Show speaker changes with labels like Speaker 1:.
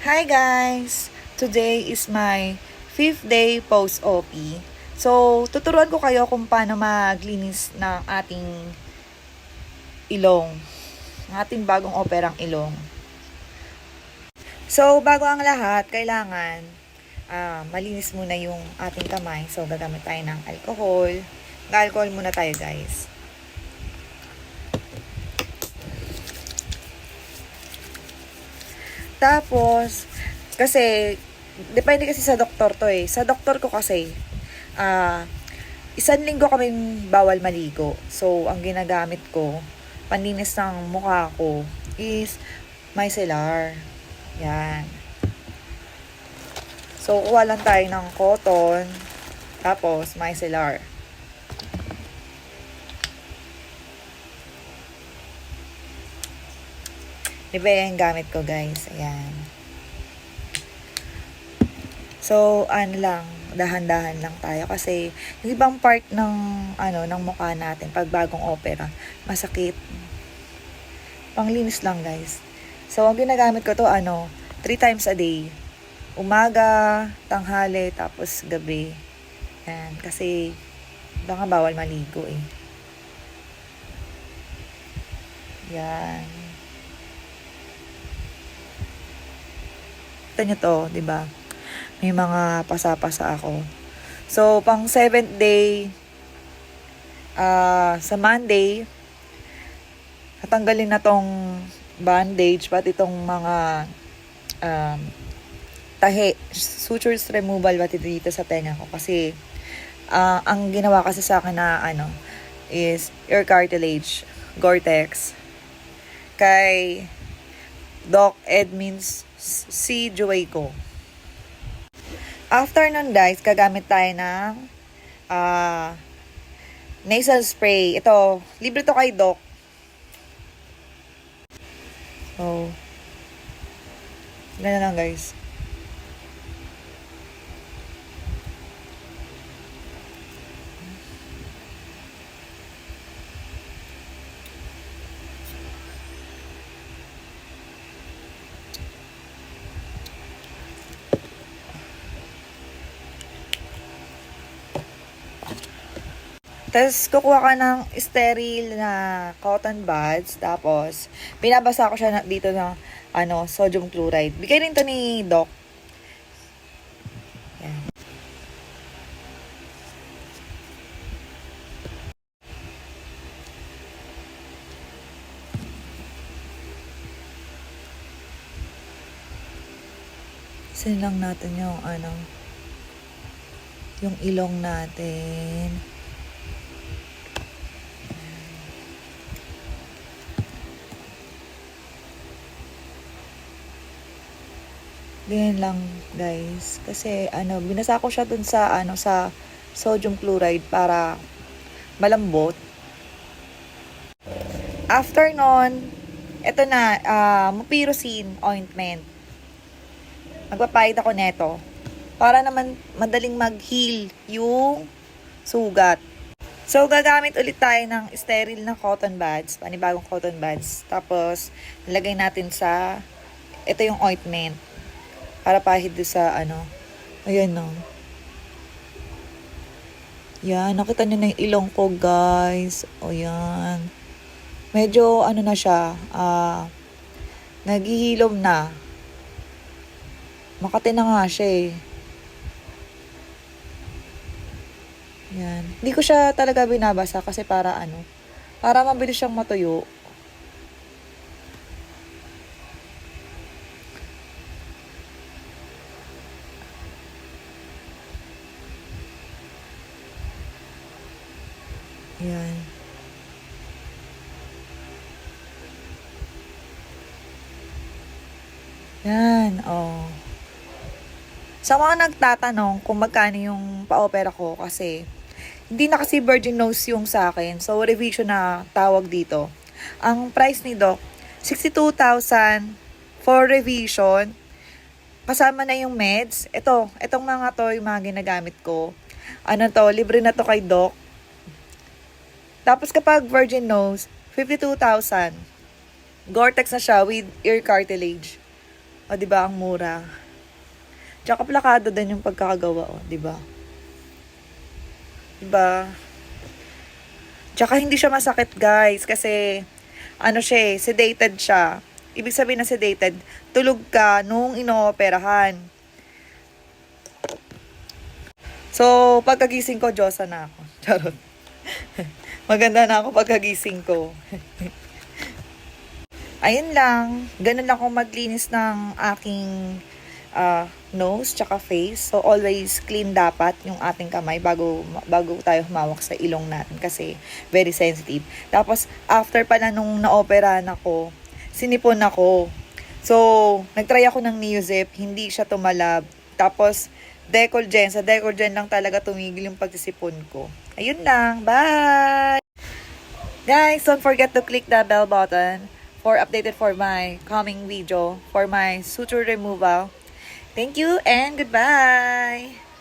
Speaker 1: Hi guys! Today is my 5th day post-OP. So, tuturuan ko kayo kung paano maglinis ng ating ilong. Ng ating bagong operang ilong. So, bago ang lahat, kailangan malinis muna yung ating kamay. So, gagamit tayo ng alcohol. Mag-alcohol muna tayo guys. Tapos, kasi, depende kasi sa doktor to eh. Sa doktor ko kasi, isang linggo kaming bawal maligo. So, ang ginagamit ko, panlinis ng mukha ko, is micellar. Yan. So, kuha lang tayo ng cotton, tapos micellar. Diba yung gamit ko guys? Ayan. So, lang, dahan-dahan lang tayo kasi yung ibang part ng ng mukha natin pag bagong opera, masakit. Panglinis lang, guys. So, ang ginagamit ko to 3 times a day. Umaga, tanghali, tapos gabi. Yan, kasi baka bawal maligo eh. Yan. Kita nyo to, 'di ba? May mga pasa-pasa ako. So, pang 7th day, sa Monday, tatanggalin na tong bandage, pati itong mga tahi, sutures removal, pati dito sa tenga ko. Kasi, ang ginawa kasi sa akin na, is ear cartilage, Gore-Tex. Kay Doc Edmins C. Juwayco. After nun guys, gagamit tayo ng nasal spray. Ito, libre to kay Doc. So, ganun lang guys. Tapos, kukuha ka ng sterile na cotton buds. Tapos, pinabasa ko siya dito ng sodium chloride. Bigay rin to ni Doc. Yan. Sin lang natin yung yung ilong natin. Ganyan lang, guys. Kasi, binasa ko siya dun sa, sa sodium chloride para malambot. After nun, eto na, mupirocin ointment. Magpapahid ako neto. Para naman madaling mag-heal yung sugat. So, gagamit ulit tayo ng sterile na cotton buds, panibagong cotton buds. Tapos, nilagay natin sa, ito yung ointment. Para pahid sa ayan no. Yan, nakita nyo na yung ilong ko guys. O yan. Medyo na siya, naghihilom na. Makati na nga siya eh. Yan. Hindi ko siya talaga binabasa kasi para para mabilis siyang matuyo. Yan. Yan, oh. Sa mga nagtatanong kung magkano yung pa-opera ko kasi hindi na kasi virgin nose yung sa akin. So, revision na tawag dito. Ang price ni Doc, 62,000 for revision. Kasama na yung meds. Itong mga to yung mga ginagamit ko. Libre na to kay Doc. Tapos kapag virgin nose, 52,000. Gore-Tex na siya with ear cartilage. O, di ba, ang mura. Tsaka plakado din yung pagkakagawa, o, di ba? Di ba? Tsaka hindi siya masakit, guys, kasi ano siya, sedated siya. Ibig sabihin na sedated, tulog ka nung inooperahan. So, pagkagising ko, Diyosa na ako. Charot. Maganda na ako pagkagising ko. Ayun lang. Ganun lang ako maglinis ng aking nose tsaka face. So, always clean dapat yung ating kamay bago tayo humawak sa ilong natin kasi very sensitive. Tapos, after pala nung na-operahan ako, sinipon ako. So, nagtry ako ng Neozip, hindi siya tumalab. Tapos, Decolgen. Sa Decolgen lang talaga tumigil yung pagsisipon ko. Ayun lang. Bye! Guys, don't forget to click the bell button for updated for my coming video for my suture removal. Thank you and goodbye!